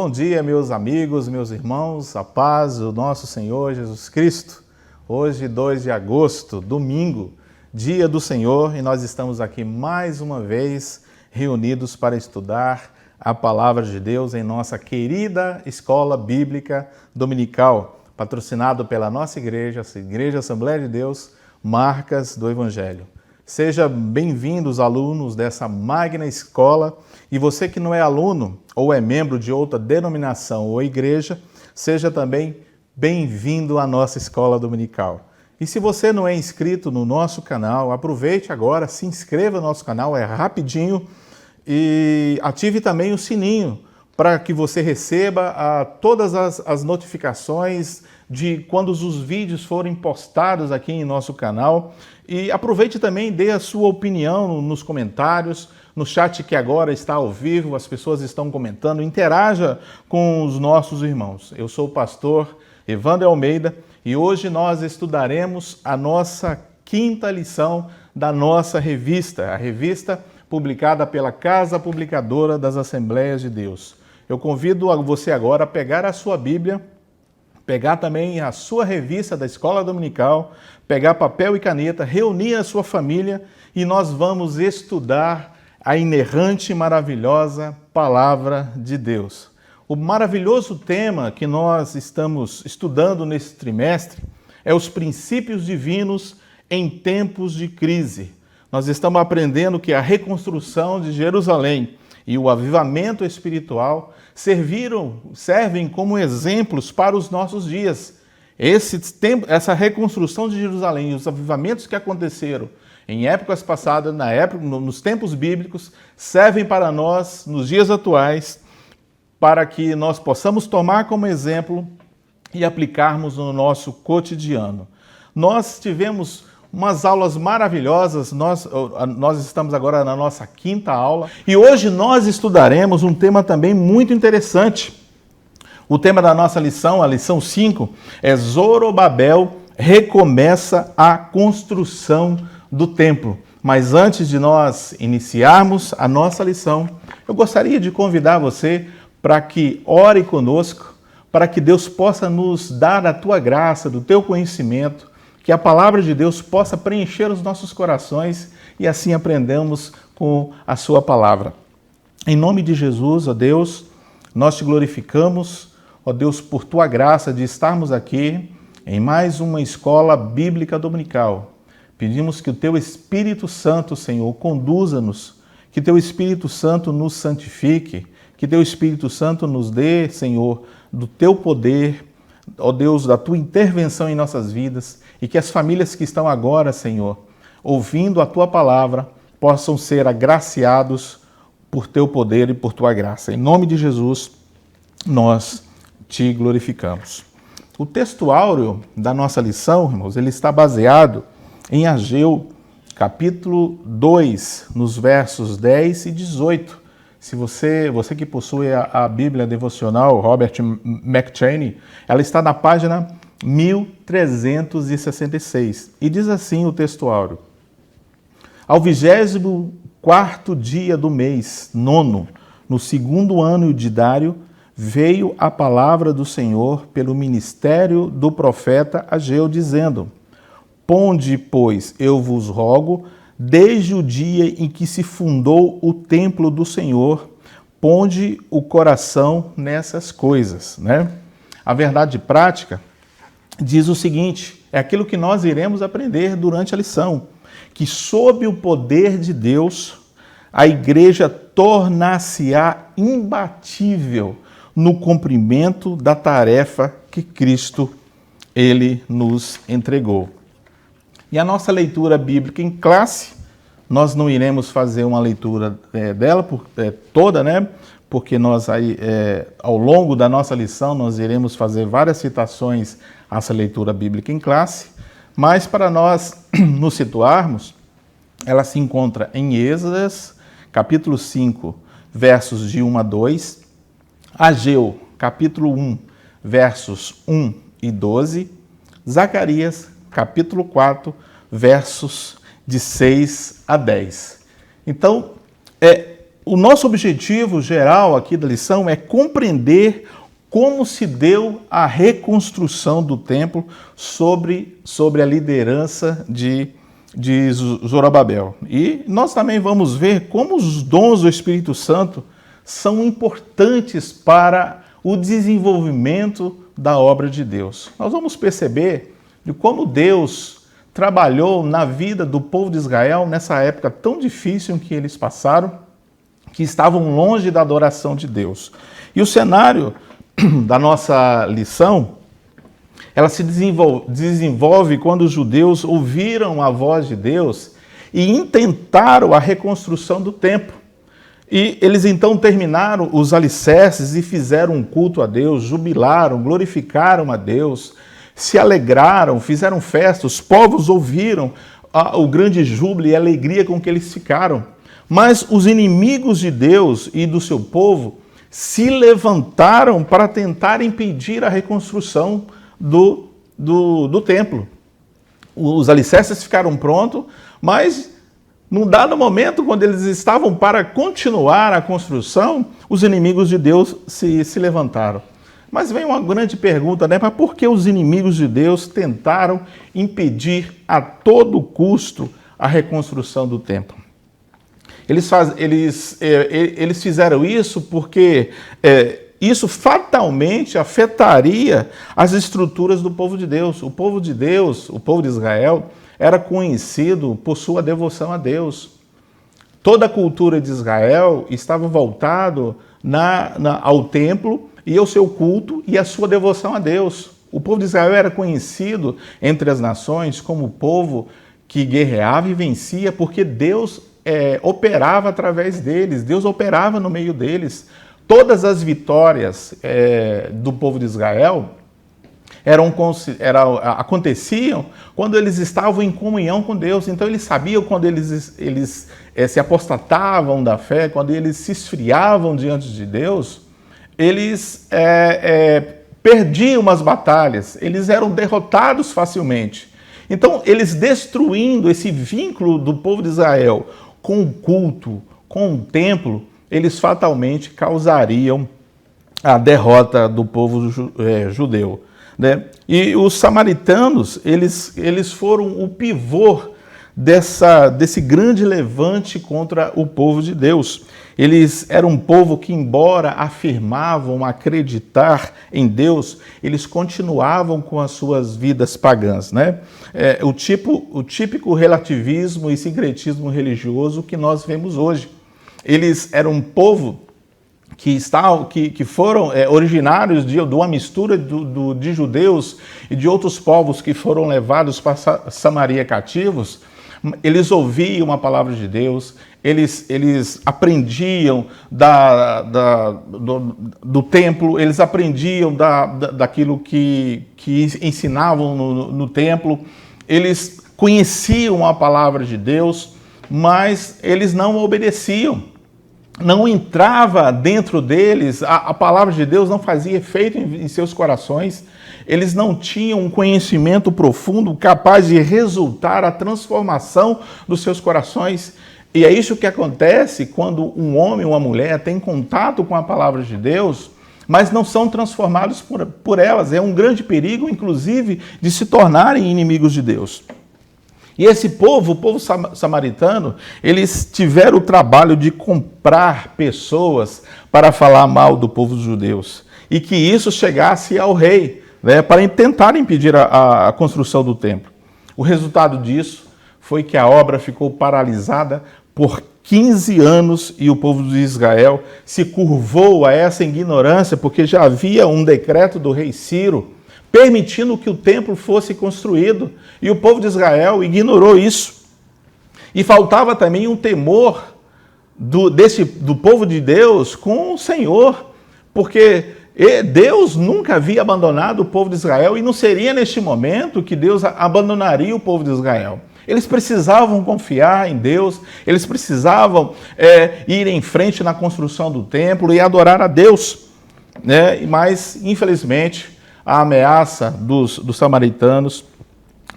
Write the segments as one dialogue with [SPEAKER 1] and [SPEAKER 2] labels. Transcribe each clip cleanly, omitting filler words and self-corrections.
[SPEAKER 1] Bom dia, meus amigos, meus irmãos, a paz do nosso Senhor Jesus Cristo. Hoje, 2 de agosto, domingo, dia do Senhor, e nós estamos aqui mais uma vez reunidos para estudar a Palavra de Deus em nossa querida Escola Bíblica Dominical, patrocinado pela nossa igreja, a Igreja Assembleia de Deus, Marcas do Evangelho. Sejam bem-vindos, alunos dessa magna escola, e você que não é aluno ou é membro de outra denominação ou igreja, seja também bem-vindo à nossa escola dominical. E se você não é inscrito no nosso canal, aproveite agora, se inscreva no nosso canal, é rapidinho, e ative também o sininho para que você receba todas as notificações de quando os vídeos forem postados aqui em nosso canal. E aproveite também, dê a sua opinião nos comentários, no chat que agora está ao vivo, as pessoas estão comentando, interaja com os nossos irmãos. Eu sou o pastor Evandro Almeida e hoje nós estudaremos a nossa quinta lição da nossa revista, a revista publicada pela Casa Publicadora das Assembleias de Deus. Eu convido você agora a pegar a sua Bíblia, pegar também a sua revista da Escola Dominical, pegar papel e caneta, reunir a sua família e nós vamos estudar a inerrante e maravilhosa Palavra de Deus. O maravilhoso tema que nós estamos estudando nesse trimestre é os princípios divinos em tempos de crise. Nós estamos aprendendo que a reconstrução de Jerusalém e o avivamento espiritual servem como exemplos para os nossos dias. Essa reconstrução de Jerusalém e os avivamentos que aconteceram em épocas passadas, nos tempos bíblicos, servem para nós, nos dias atuais, para que nós possamos tomar como exemplo e aplicarmos no nosso cotidiano. Nós tivemos umas aulas maravilhosas, nós estamos agora na nossa quinta aula e hoje nós estudaremos um tema também muito interessante. O tema da nossa lição, a lição 5, é Zorobabel recomeça a construção do templo. Mas antes de nós iniciarmos a nossa lição, eu gostaria de convidar você para que ore conosco, para que Deus possa nos dar a tua graça, do teu conhecimento, que a palavra de Deus possa preencher os nossos corações e assim aprendamos com a sua palavra. Em nome de Jesus, ó Deus, nós te glorificamos, ó Deus, por tua graça de estarmos aqui em mais uma escola bíblica dominical. Pedimos que o teu Espírito Santo, Senhor, conduza-nos, que teu Espírito Santo nos santifique, que teu Espírito Santo nos dê, Senhor, do teu poder, ó Deus, da tua intervenção em nossas vidas e que as famílias que estão agora, Senhor, ouvindo a tua palavra, possam ser agraciados por teu poder e por tua graça. Em nome de Jesus, nós te glorificamos. O texto áureo da nossa lição, irmãos, ele está baseado em Ageu, capítulo 2, nos versos 10 e 18. Se você que possui a Bíblia devocional Robert McCheyne, ela está na página 1366. E diz assim o texto áureo: Ao 24º dia do mês, nono, no segundo ano de Dário, veio a palavra do Senhor pelo ministério do profeta Ageu, dizendo: Ponde, pois, eu vos rogo, desde o dia em que se fundou o templo do Senhor, ponde o coração nessas coisas, né? A verdade prática diz o seguinte, é aquilo que nós iremos aprender durante a lição, que sob o poder de Deus, a igreja tornar-se-á imbatível no cumprimento da tarefa que Cristo, ele nos entregou. E a nossa leitura bíblica em classe, nós não iremos fazer uma leitura dela toda, né? Porque nós aí, ao longo da nossa lição, nós iremos fazer várias citações a essa leitura bíblica em classe, mas para nós nos situarmos, ela se encontra em Êxodo, capítulo 5, versos de 1 a 2, Ageu, capítulo 1, versos 1 e 12, Zacarias, capítulo 4, versos de 6 a 10. Então, o nosso objetivo geral aqui da lição é compreender como se deu a reconstrução do templo sobre a liderança de Zorobabel. E nós também vamos ver como os dons do Espírito Santo são importantes para o desenvolvimento da obra de Deus. Nós vamos perceber de como Deus trabalhou na vida do povo de Israel nessa época tão difícil em que eles passaram, que estavam longe da adoração de Deus. E o cenário da nossa lição, ela se desenvolve quando os judeus ouviram a voz de Deus e intentaram a reconstrução do templo. E eles então terminaram os alicerces e fizeram um culto a Deus, jubilaram, glorificaram a Deus, se alegraram, fizeram festa, os povos ouviram o grande júbilo e alegria com que eles ficaram. Mas os inimigos de Deus e do seu povo se levantaram para tentar impedir a reconstrução do templo. Os alicerces ficaram prontos, mas num dado momento, quando eles estavam para continuar a construção, os inimigos de Deus se levantaram. Mas vem uma grande pergunta, né? Mas por que os inimigos de Deus tentaram impedir a todo custo a reconstrução do templo? Eles fizeram isso porque isso fatalmente afetaria as estruturas do povo de Deus. O povo de Deus, o povo de Israel, era conhecido por sua devoção a Deus. Toda a cultura de Israel estava voltada ao templo e ao seu culto e à sua devoção a Deus. O povo de Israel era conhecido entre as nações como o povo que guerreava e vencia, porque Deus operava através deles, Deus operava no meio deles. Todas as vitórias do povo de Israel aconteciam quando eles estavam em comunhão com Deus. Então eles sabiam quando eles se apostatavam da fé, quando eles se esfriavam diante de Deus, eles perdiam as batalhas, eles eram derrotados facilmente. Então eles destruindo esse vínculo do povo de Israel com o culto, com o templo, eles fatalmente causariam a derrota do povo judeu, né? E os samaritanos, eles foram o pivô desse grande levante contra o povo de Deus. Eles eram um povo que, embora afirmavam acreditar em Deus, eles continuavam com as suas vidas pagãs, né? O típico relativismo e sincretismo religioso que nós vemos hoje. Eles eram um povo que foram originários de uma mistura de judeus e de outros povos que foram levados para Samaria cativos. Eles ouviam a palavra de Deus, eles aprendiam do templo, eles aprendiam daquilo que ensinavam no templo, eles conheciam a palavra de Deus, mas eles não obedeciam. Não entrava dentro deles, a palavra de Deus não fazia efeito em seus corações, eles não tinham um conhecimento profundo capaz de resultar a transformação dos seus corações. E é isso que acontece quando um homem ou uma mulher tem contato com a palavra de Deus, mas não são transformados por elas. É um grande perigo, inclusive, de se tornarem inimigos de Deus. E esse povo, o povo samaritano, eles tiveram o trabalho de comprar pessoas para falar mal do povo dos judeus. E que isso chegasse ao rei, né, para tentar impedir a construção do templo. O resultado disso foi que a obra ficou paralisada por 15 anos e o povo de Israel se curvou a essa ignorância, porque já havia um decreto do rei Ciro permitindo que o templo fosse construído, e o povo de Israel ignorou isso. E faltava também um temor do povo de Deus com o Senhor, porque Deus nunca havia abandonado o povo de Israel, e não seria neste momento que Deus abandonaria o povo de Israel. Eles precisavam confiar em Deus, eles precisavam ir em frente na construção do templo e adorar a Deus, né? Mas, infelizmente, a ameaça dos samaritanos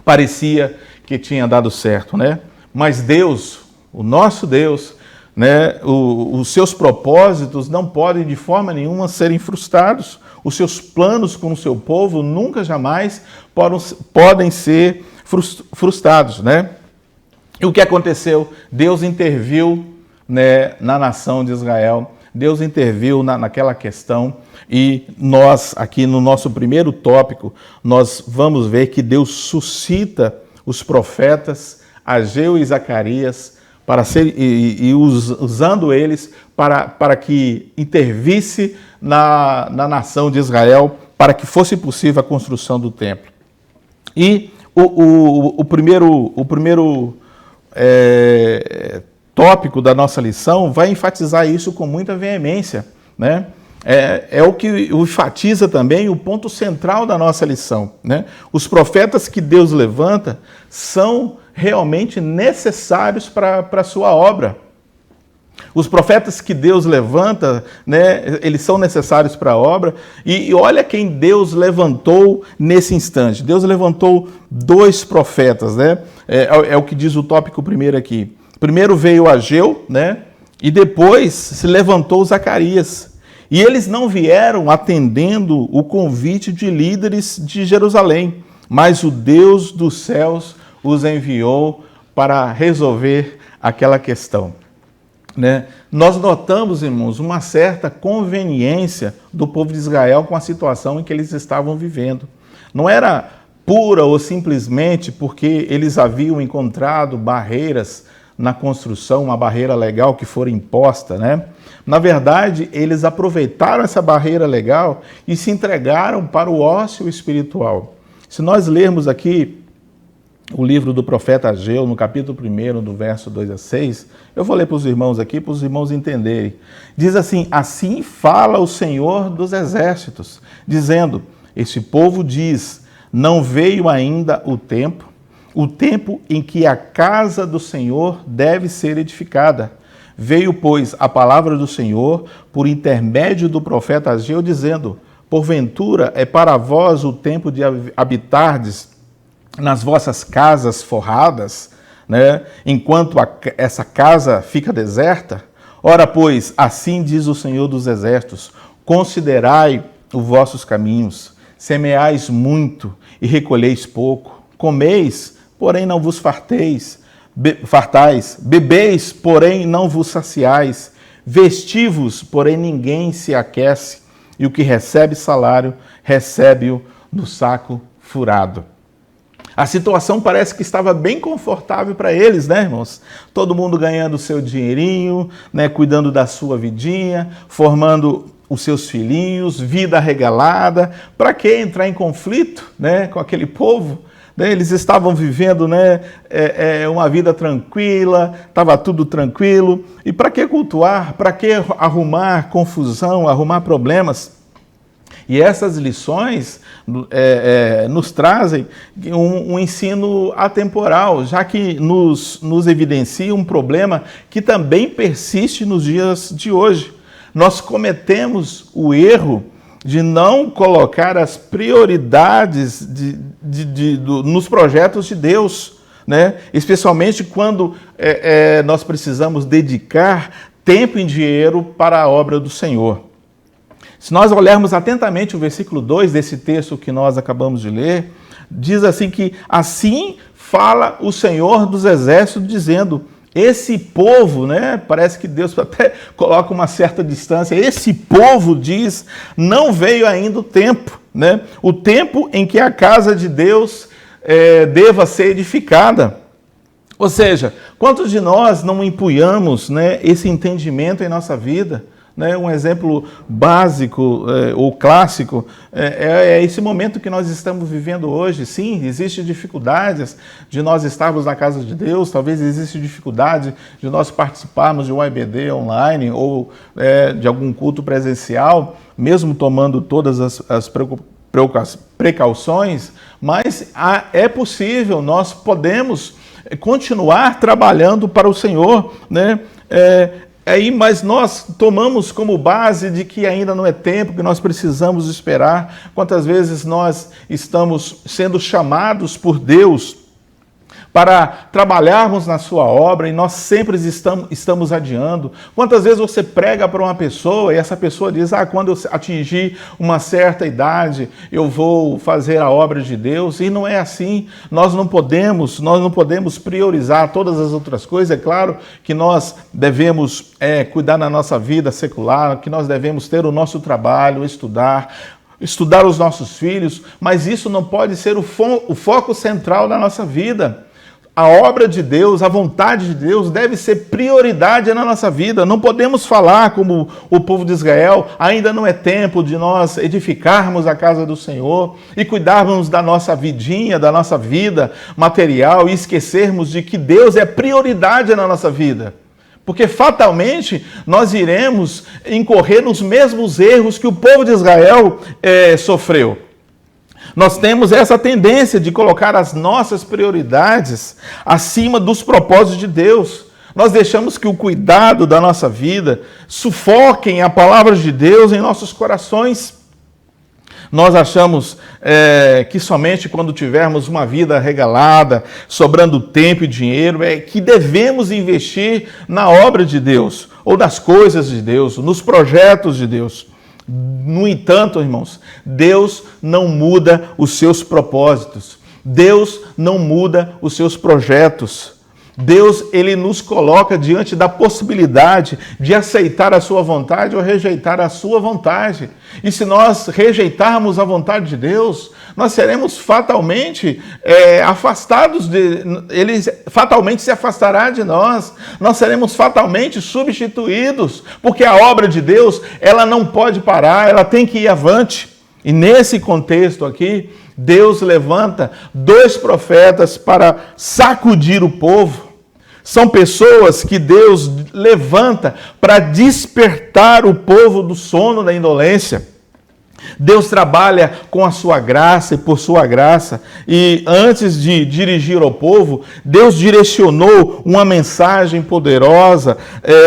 [SPEAKER 1] parecia que tinha dado certo, né? Mas Deus, o nosso Deus, né? Os seus propósitos não podem de forma nenhuma serem frustrados. Os seus planos com o seu povo nunca, jamais podem ser frustrados, né? E o que aconteceu? Deus interviu, né, na nação de Israel. Deus interviu naquela questão e nós, aqui no nosso primeiro tópico, nós vamos ver que Deus suscita os profetas Ageu e Zacarias usando eles para que intervisse na nação de Israel, para que fosse possível a construção do templo. E o primeiro tópico da nossa lição vai enfatizar isso com muita veemência, né? É o que enfatiza também o ponto central da nossa lição, né? Os profetas que Deus levanta são realmente necessários para a sua obra. Os profetas que Deus levanta, né, eles são necessários para a obra. E olha quem Deus levantou nesse instante. Deus levantou 2 profetas, né? É o que diz o tópico primeiro aqui. Primeiro veio Ageu, né? E depois se levantou Zacarias. E eles não vieram atendendo o convite de líderes de Jerusalém, mas o Deus dos céus os enviou para resolver aquela questão, né? Nós notamos, irmãos, uma certa conveniência do povo de Israel com a situação em que eles estavam vivendo. Não era pura ou simplesmente porque eles haviam encontrado barreiras na construção, uma barreira legal que fora imposta, né? Na verdade, eles aproveitaram essa barreira legal e se entregaram para o ócio espiritual. Se nós lermos aqui o livro do profeta Ageu, no capítulo 1, do verso 2 a 6, eu vou ler para os irmãos aqui, para os irmãos entenderem. Diz assim: assim fala o Senhor dos exércitos, dizendo, esse povo diz, não veio ainda o tempo em que a casa do Senhor deve ser edificada. Veio, pois, a palavra do Senhor por intermédio do profeta Ageu, dizendo, porventura é para vós o tempo de habitardes nas vossas casas forradas, né, enquanto essa casa fica deserta? Ora, pois, assim diz o Senhor dos Exércitos, considerai os vossos caminhos, semeais muito e recolheis pouco, comeis, porém não vos fartais, bebeis, porém não vos saciais, vestivos, porém ninguém se aquece, e o que recebe salário, recebe-o no saco furado. A situação parece que estava bem confortável para eles, né, irmãos? Todo mundo ganhando o seu dinheirinho, né, cuidando da sua vidinha, formando os seus filhinhos, vida regalada. Para que entrar em conflito, né, com aquele povo? Eles estavam vivendo, né, uma vida tranquila, estava tudo tranquilo. E para que cultuar? Para que arrumar confusão, arrumar problemas? E essas lições nos trazem um ensino atemporal, já que nos evidencia um problema que também persiste nos dias de hoje. Nós cometemos o erro de não colocar as prioridades nos projetos de Deus, né? Especialmente quando nós precisamos dedicar tempo e dinheiro para a obra do Senhor. Se nós olharmos atentamente o versículo 2 desse texto que nós acabamos de ler, diz assim que assim fala o Senhor dos Exércitos, dizendo, esse povo, né, parece que Deus até coloca uma certa distância, esse povo diz, não veio ainda o tempo, né, o tempo em que a casa de Deus deva ser edificada. Ou seja, quantos de nós não empunhamos, né, esse entendimento em nossa vida? Um exemplo básico ou clássico é esse momento que nós estamos vivendo hoje. Sim, existem dificuldades de nós estarmos na casa de Deus, talvez exista dificuldade de nós participarmos de um IBD online ou de algum culto presencial, mesmo tomando todas as precauções, mas é possível, nós podemos continuar trabalhando para o Senhor, né? Mas nós tomamos como base de que ainda não é tempo, que nós precisamos esperar. Quantas vezes nós estamos sendo chamados por Deus para trabalharmos na sua obra e nós sempre estamos adiando. Quantas vezes você prega para uma pessoa e essa pessoa diz, quando eu atingir uma certa idade, eu vou fazer a obra de Deus, e não é assim. Nós não podemos priorizar todas as outras coisas. É claro que nós devemos cuidar da nossa vida secular, que nós devemos ter o nosso trabalho, estudar os nossos filhos, mas isso não pode ser o foco central da nossa vida. A obra de Deus, a vontade de Deus deve ser prioridade na nossa vida. Não podemos falar como o povo de Israel, ainda não é tempo de nós edificarmos a casa do Senhor e cuidarmos da nossa vidinha, da nossa vida material e esquecermos de que Deus é prioridade na nossa vida. Porque fatalmente nós iremos incorrer nos mesmos erros que o povo de Israel sofreu. Nós temos essa tendência de colocar as nossas prioridades acima dos propósitos de Deus. Nós deixamos que o cuidado da nossa vida sufoquem a palavra de Deus em nossos corações. Nós achamos que somente quando tivermos uma vida regalada, sobrando tempo e dinheiro, que devemos investir na obra de Deus, ou nas coisas de Deus, nos projetos de Deus. No entanto, irmãos, Deus não muda os seus propósitos. Deus não muda os seus projetos. Deus, ele nos coloca diante da possibilidade de aceitar a sua vontade ou rejeitar a sua vontade. E se nós rejeitarmos a vontade de Deus, nós seremos fatalmente afastados ele fatalmente se afastará de nós. Nós seremos fatalmente substituídos, porque a obra de Deus, ela não pode parar, ela tem que ir avante. E nesse contexto aqui, Deus levanta 2 profetas para sacudir o povo. São pessoas que Deus levanta para despertar o povo do sono da indolência. Deus trabalha com a sua graça e por sua graça. E antes de dirigir ao povo, Deus direcionou uma mensagem poderosa,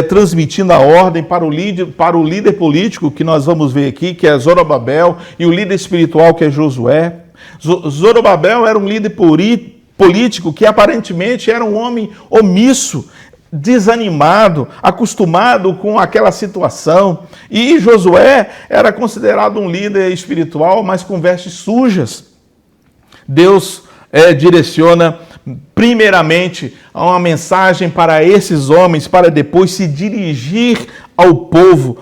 [SPEAKER 1] transmitindo a ordem para o líder político, que nós vamos ver aqui, que é Zorobabel, e o líder espiritual, que é Josué. Zorobabel era um líder político que aparentemente era um homem omisso, desanimado, acostumado com aquela situação. E Josué era considerado um líder espiritual, mas com vestes sujas. Deus direciona primeiramente uma mensagem para esses homens, para depois se dirigir ao povo,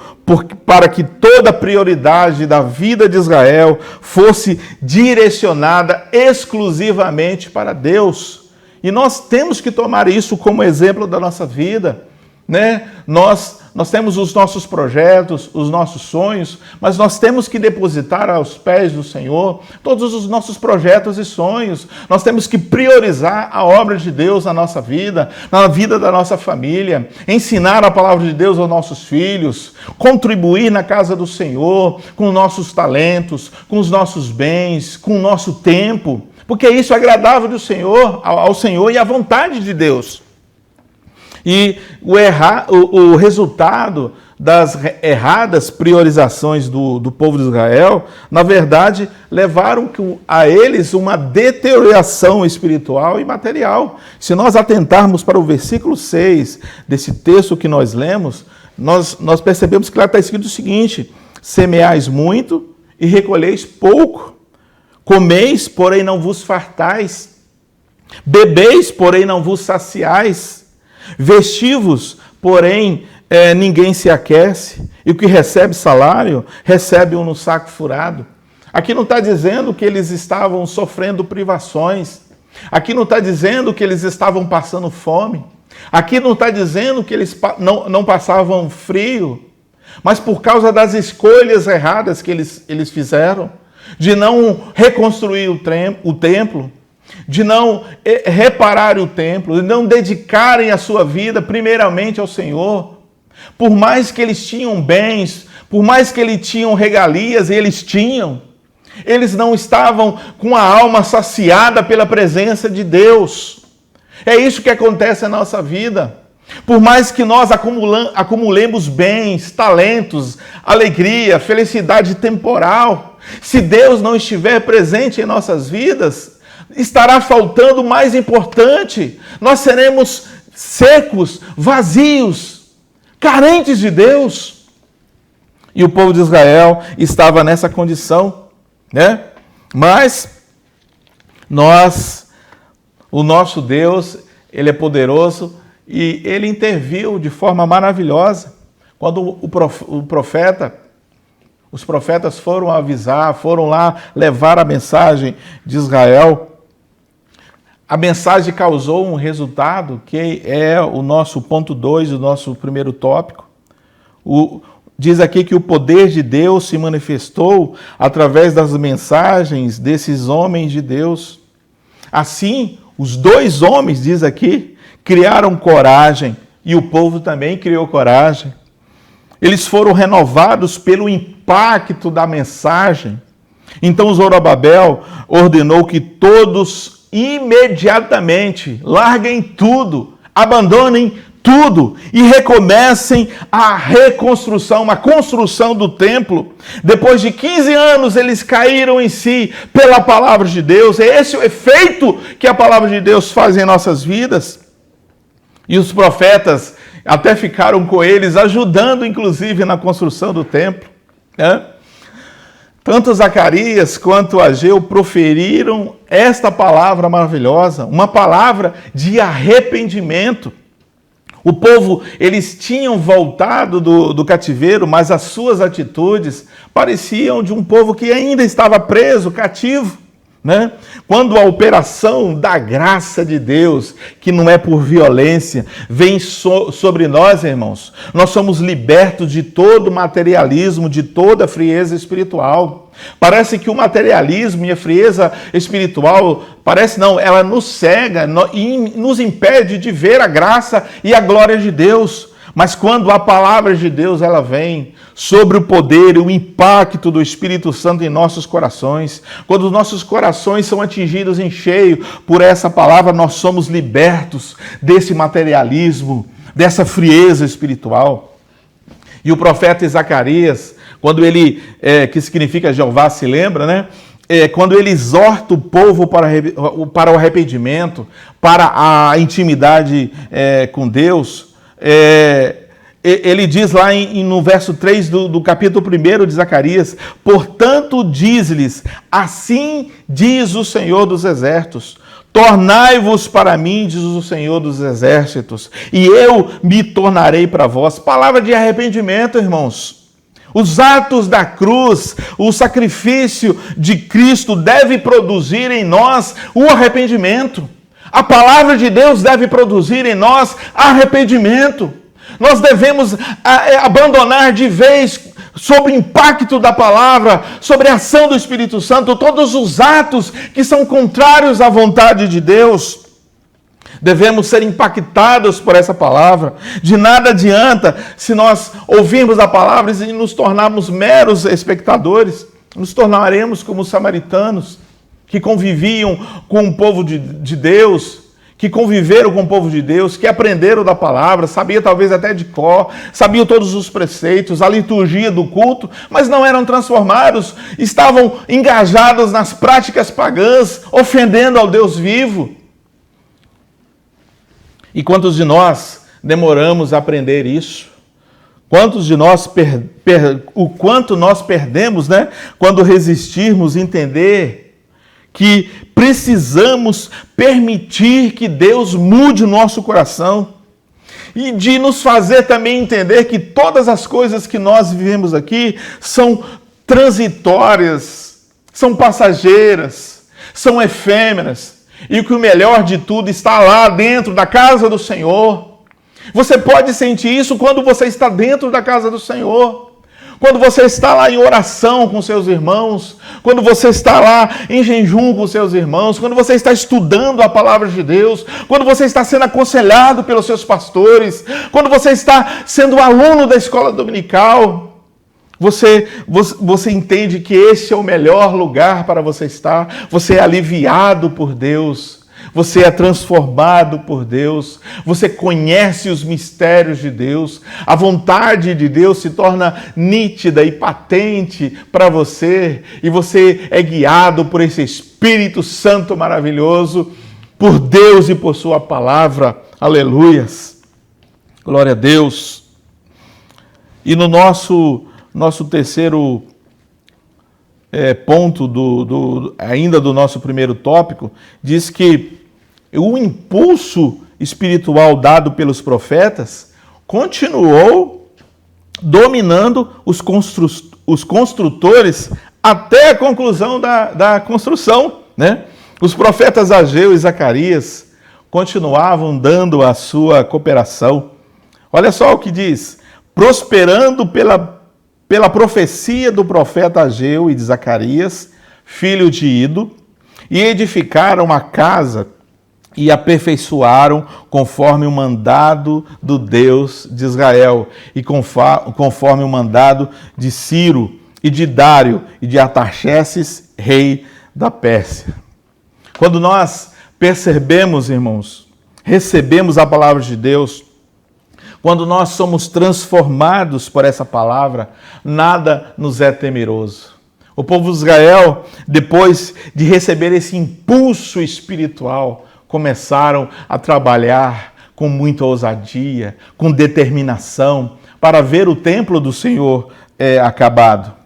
[SPEAKER 1] para que toda a prioridade da vida de Israel fosse direcionada exclusivamente para Deus. E nós temos que tomar isso como exemplo da nossa vida, né? Nós temos os nossos projetos, os nossos sonhos, mas nós temos que depositar aos pés do Senhor todos os nossos projetos e sonhos. Nós temos que priorizar a obra de Deus na nossa vida, na vida da nossa família, ensinar a palavra de Deus aos nossos filhos, contribuir na casa do Senhor com nossos talentos, com os nossos bens, com o nosso tempo, porque isso é agradável ao Senhor e à vontade de Deus. E o resultado das erradas priorizações do povo de Israel, na verdade, levaram a eles uma deterioração espiritual e material. Se nós atentarmos para o versículo 6 desse texto que nós lemos, nós percebemos que lá está escrito o seguinte: semeais muito e recolheis pouco, comeis, porém não vos fartais, bebeis, porém não vos saciais, vestivos, porém ninguém se aquece, e o que recebe salário, recebe-o no saco furado. Aqui não está dizendo que eles estavam sofrendo privações, aqui não está dizendo que eles estavam passando fome, aqui não está dizendo que eles não passavam frio, mas por causa das escolhas erradas que eles fizeram, de não reconstruir o templo, de não reparar o templo, de não dedicarem a sua vida primeiramente ao Senhor. Por mais que eles tinham bens, por mais que eles tinham regalias, eles não estavam com a alma saciada pela presença de Deus. É isso que acontece na nossa vida. Por mais que nós acumulemos bens, talentos, alegria, felicidade temporal, se Deus não estiver presente em nossas vidas, estará faltando o mais importante. Nós seremos secos, vazios, carentes de Deus. E o povo de Israel estava nessa condição, né? Mas o nosso Deus, ele é poderoso e ele interviu de forma maravilhosa. Quando os profetas foram avisar, foram lá levar a mensagem de Israel, a mensagem causou um resultado que é o nosso ponto 2, o nosso primeiro tópico. Diz aqui que o poder de Deus se manifestou através das mensagens desses homens de Deus. Assim, os dois homens, diz aqui, criaram coragem e o povo também criou coragem. Eles foram renovados pelo impacto da mensagem. Então Zorobabel ordenou que todos imediatamente larguem tudo, abandonem tudo e recomecem a reconstrução, a construção do templo. Depois de 15 anos, eles caíram em si pela palavra de Deus. É esse o efeito que a palavra de Deus faz em nossas vidas. E os profetas até ficaram com eles, ajudando inclusive na construção do templo, né? Tanto Zacarias quanto Ageu proferiram esta palavra maravilhosa, uma palavra de arrependimento. O povo, eles tinham voltado do cativeiro, mas as suas atitudes pareciam de um povo que ainda estava preso, cativo, né? Quando a operação da graça de Deus, que não é por violência, vem sobre nós, irmãos, nós somos libertos de todo materialismo, de toda frieza espiritual. Parece que o materialismo e a frieza espiritual, ela nos cega e nos impede de ver a graça e a glória de Deus. Mas quando a palavra de Deus ela vem sobre o poder e o impacto do Espírito Santo em nossos corações, quando os nossos corações são atingidos em cheio por essa palavra, nós somos libertos desse materialismo, dessa frieza espiritual. E o profeta Zacarias, quando ele, que significa Jeová se lembra, né? Quando ele exorta o povo para o arrependimento, para a intimidade com Deus, ele diz lá no verso 3 do capítulo 1 de Zacarias: portanto diz-lhes, assim diz o Senhor dos Exércitos, tornai-vos para mim, diz o Senhor dos Exércitos, e eu me tornarei para vós. Palavra de arrependimento, irmãos. Os atos da cruz, o sacrifício de Cristo deve produzir em nós o arrependimento. A palavra de Deus deve produzir em nós arrependimento. Nós devemos abandonar de vez, sob o impacto da palavra, sobre a ação do Espírito Santo, todos os atos que são contrários à vontade de Deus. Devemos ser impactados por essa palavra. De nada adianta se nós ouvirmos a palavra e nos tornarmos meros espectadores. Nos tornaremos como os samaritanos, que conviviam com o povo de Deus, que conviveram com o povo de Deus, que aprenderam da palavra, sabiam talvez até de cor, sabiam todos os preceitos, a liturgia do culto, mas não eram transformados, estavam engajados nas práticas pagãs, ofendendo ao Deus vivo. E quantos de nós demoramos a aprender isso? Quantos de nós o quanto nós perdemos, né? Quando resistirmos entender que precisamos permitir que Deus mude o nosso coração e de nos fazer também entender que todas as coisas que nós vivemos aqui são transitórias, são passageiras, são efêmeras. E que o melhor de tudo está lá dentro da casa do Senhor. Você pode sentir isso quando você está dentro da casa do Senhor. Quando você está lá em oração com seus irmãos. Quando você está lá em jejum com seus irmãos. Quando você está estudando a palavra de Deus. Quando você está sendo aconselhado pelos seus pastores. Quando você está sendo aluno da escola dominical. Você entende que esse é o melhor lugar para você estar. Você é aliviado por Deus. Você é transformado por Deus. Você conhece os mistérios de Deus. A vontade de Deus se torna nítida e patente para você. E você é guiado por esse Espírito Espírito Santo maravilhoso, por Deus e por sua palavra. Aleluias. Glória a Deus. E no nosso terceiro ponto, ainda do nosso primeiro tópico, diz que o impulso espiritual dado pelos profetas continuou dominando os construtores até a conclusão da construção, né? Os profetas Ageu e Zacarias continuavam dando a sua cooperação. Olha só o que diz: prosperando pela profecia do profeta Ageu e de Zacarias, filho de Ido, e edificaram a casa e aperfeiçoaram conforme o mandado do Deus de Israel e conforme o mandado de Ciro e de Dário e de Artaxerxes, rei da Pérsia. Quando nós percebemos, irmãos, recebemos a palavra de Deus, quando nós somos transformados por essa palavra, nada nos é temeroso. O povo de Israel, depois de receber esse impulso espiritual, começaram a trabalhar com muita ousadia, com determinação, para ver o templo do Senhor acabado.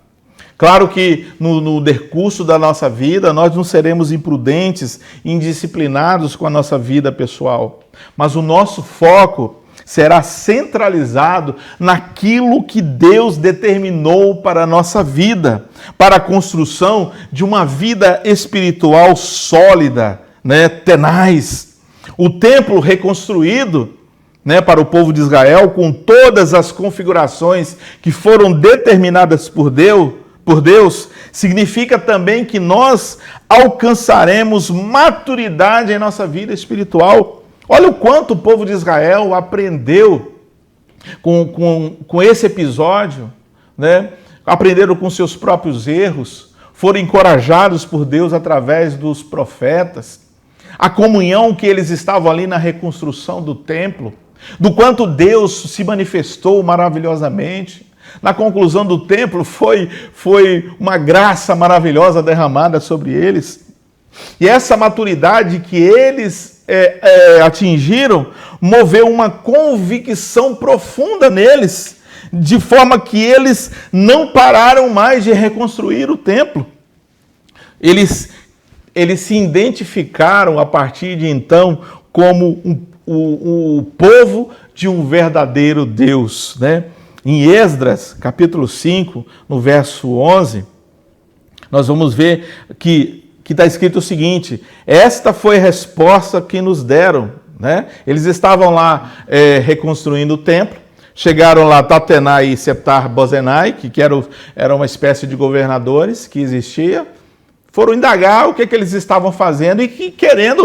[SPEAKER 1] Claro que no decurso da nossa vida, nós não seremos imprudentes, indisciplinados com a nossa vida pessoal, mas o nosso foco será centralizado naquilo que Deus determinou para a nossa vida, para a construção de uma vida espiritual sólida, né, tenaz. O templo reconstruído, né, para o povo de Israel, com todas as configurações que foram determinadas por Deus, significa também que nós alcançaremos maturidade em nossa vida espiritual. Olha o quanto o povo de Israel aprendeu com esse episódio, né? Aprenderam com seus próprios erros, foram encorajados por Deus através dos profetas. A comunhão que eles estavam ali na reconstrução do templo, do quanto Deus se manifestou maravilhosamente. Na conclusão do templo foi uma graça maravilhosa derramada sobre eles. E essa maturidade que eles atingiram moveu uma convicção profunda neles, de forma que eles não pararam mais de reconstruir o templo. Eles se identificaram a partir de então como o povo de um verdadeiro Deus, né? Em Esdras, capítulo 5, no verso 11, nós vamos ver que está escrito o seguinte: esta foi a resposta que nos deram, né? Eles estavam lá reconstruindo o templo, chegaram lá Tatenai e Setar-Bozenai, que era uma espécie de governadores que existia, foram indagar o que eles estavam fazendo e querendo,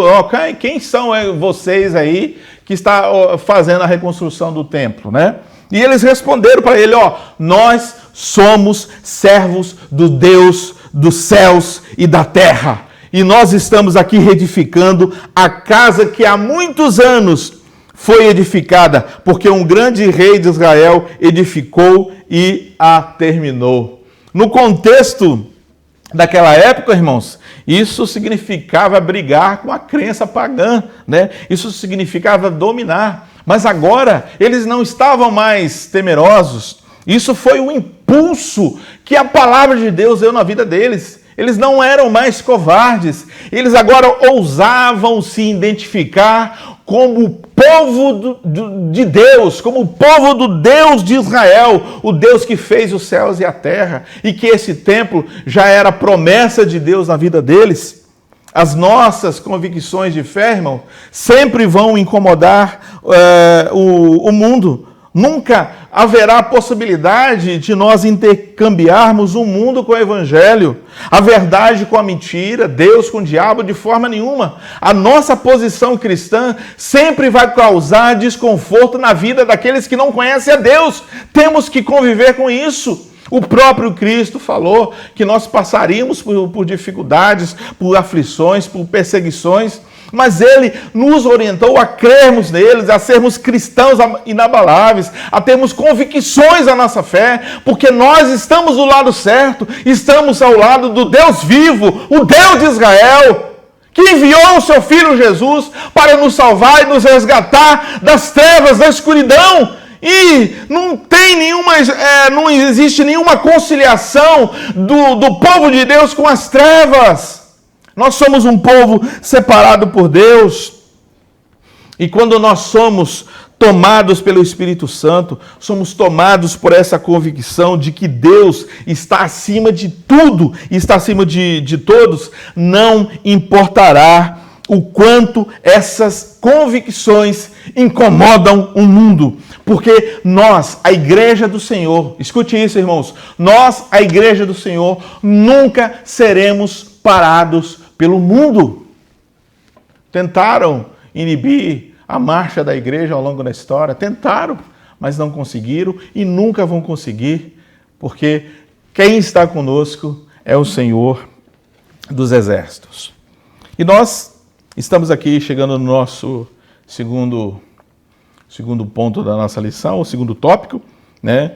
[SPEAKER 1] quem são vocês aí que está fazendo a reconstrução do templo, né? E eles responderam para ele: nós somos servos do Deus dos céus e da terra, e nós estamos aqui reedificando a casa que há muitos anos foi edificada, porque um grande rei de Israel edificou e a terminou. No contexto daquela época, irmãos, isso significava brigar com a crença pagã, né? Isso significava dominar. Mas agora eles não estavam mais temerosos. Isso foi um impulso que a palavra de Deus deu na vida deles. Eles não eram mais covardes. Eles agora ousavam se identificar como o povo de Deus, como o povo do Deus de Israel, o Deus que fez os céus e a terra, e que esse templo já era promessa de Deus na vida deles. As nossas convicções de fé, irmão, sempre vão incomodar o mundo. Nunca haverá possibilidade de nós intercambiarmos o mundo com o evangelho, a verdade com a mentira, Deus com o diabo, de forma nenhuma. A nossa posição cristã sempre vai causar desconforto na vida daqueles que não conhecem a Deus. Temos que conviver com isso. O próprio Cristo falou que nós passaríamos por dificuldades, por aflições, por perseguições, mas ele nos orientou a crermos neles, a sermos cristãos inabaláveis, a termos convicções da nossa fé, porque nós estamos do lado certo, estamos ao lado do Deus vivo, o Deus de Israel, que enviou o seu Filho Jesus para nos salvar e nos resgatar das trevas, da escuridão. E não existe nenhuma conciliação do povo de Deus com as trevas. Nós somos um povo separado por Deus. E quando nós somos tomados pelo Espírito Santo, somos tomados por essa convicção de que Deus está acima de tudo, está acima de todos, não importará o quanto essas convicções incomodam o mundo. Porque nós, a igreja do Senhor, escute isso, irmãos, nós, a igreja do Senhor, nunca seremos parados pelo mundo. Tentaram inibir a marcha da igreja ao longo da história, tentaram, mas não conseguiram e nunca vão conseguir, porque quem está conosco é o Senhor dos exércitos. E nós estamos aqui chegando no nosso segundo ponto da nossa lição, o segundo tópico, né?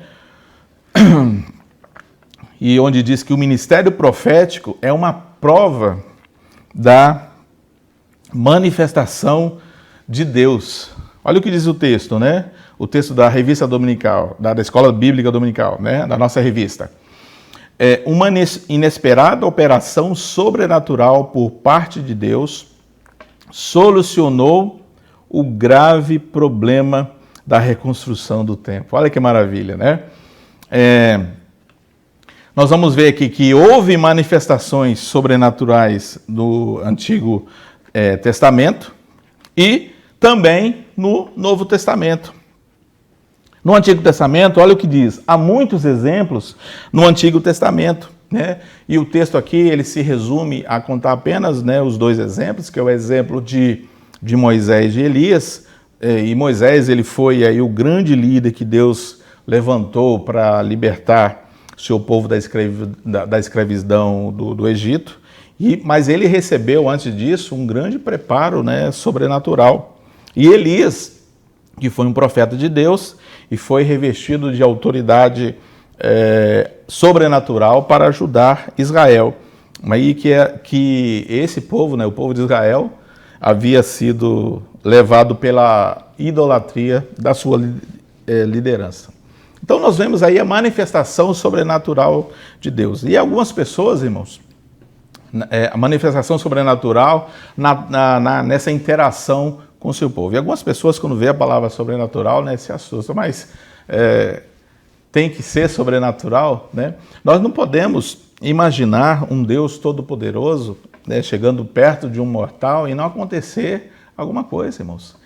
[SPEAKER 1] E onde diz que o ministério profético é uma prova da manifestação de Deus. Olha o que diz o texto, né? O texto da revista dominical, da Escola Bíblica Dominical, né? Da nossa revista. Uma inesperada operação sobrenatural por parte de Deus solucionou o grave problema da reconstrução do templo. Olha que maravilha, né? Nós vamos ver aqui que houve manifestações sobrenaturais no Antigo Testamento e também no Novo Testamento. No Antigo Testamento, olha o que diz, há muitos exemplos no Antigo Testamento, né? E o texto aqui, ele se resume a contar apenas, né, os dois exemplos, que é o exemplo de Moisés e de Elias. E Moisés, ele foi aí o grande líder que Deus levantou para libertar o seu povo da escravidão do Egito. Mas ele recebeu, antes disso, um grande preparo, né, sobrenatural. E Elias, que foi um profeta de Deus e foi revestido de autoridade sobrenatural para ajudar Israel. Aí que esse povo, né, o povo de Israel, havia sido levado pela idolatria da sua liderança. Então nós vemos aí a manifestação sobrenatural de Deus. E algumas pessoas, irmãos, a manifestação sobrenatural nessa interação com o seu povo. E algumas pessoas, quando vê a palavra sobrenatural, né, se assustam, mas tem que ser sobrenatural, né? Nós não podemos imaginar um Deus todo-poderoso, né, chegando perto de um mortal e não acontecer alguma coisa, irmãos.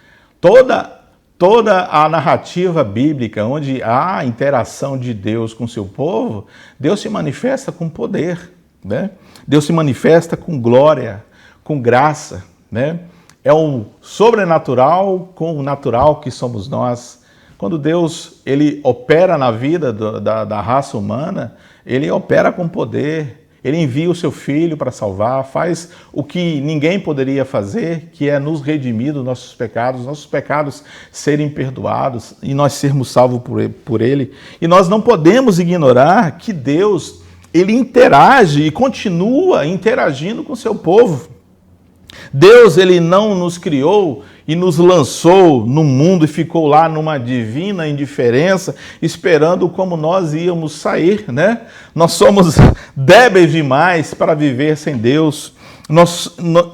[SPEAKER 1] Toda a narrativa bíblica, onde há a interação de Deus com o seu povo, Deus se manifesta com poder, né? Deus se manifesta com glória, com graça, né? É o sobrenatural com o natural que somos nós. Quando Deus ele opera na vida da raça humana, ele opera com poder. Ele envia o seu Filho para salvar, faz o que ninguém poderia fazer, que é nos redimir dos nossos pecados serem perdoados e nós sermos salvos por Ele. E nós não podemos ignorar que Deus, Ele interage e continua interagindo com o seu povo. Deus, Ele não nos criou e nos lançou no mundo e ficou lá numa divina indiferença, esperando como nós íamos sair, né? Nós somos débeis demais para viver sem Deus.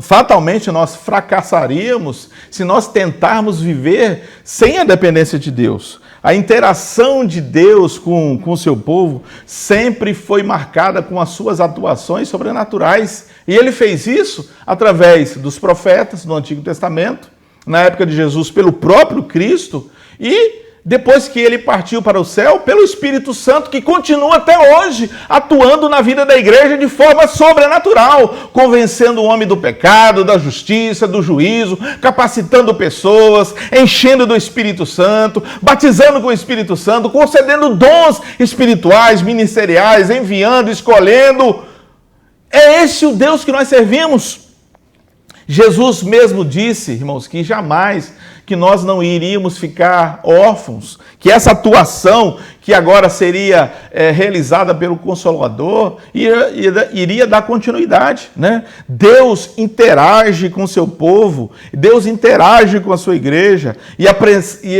[SPEAKER 1] Fatalmente nós fracassaríamos se nós tentarmos viver sem a dependência de Deus. A interação de Deus com o seu povo sempre foi marcada com as suas atuações sobrenaturais. E ele fez isso através dos profetas do Antigo Testamento, na época de Jesus, pelo próprio Cristo, e depois que ele partiu para o céu, pelo Espírito Santo, que continua até hoje atuando na vida da igreja de forma sobrenatural, convencendo o homem do pecado, da justiça, do juízo, capacitando pessoas, enchendo do Espírito Santo, batizando com o Espírito Santo, concedendo dons espirituais, ministeriais, enviando, escolhendo. É esse o Deus que nós servimos. Jesus mesmo disse, irmãos, que jamais que nós não iríamos ficar órfãos, que essa atuação que agora seria realizada pelo Consolador iria dar continuidade, né? Deus interage com o seu povo, Deus interage com a sua igreja e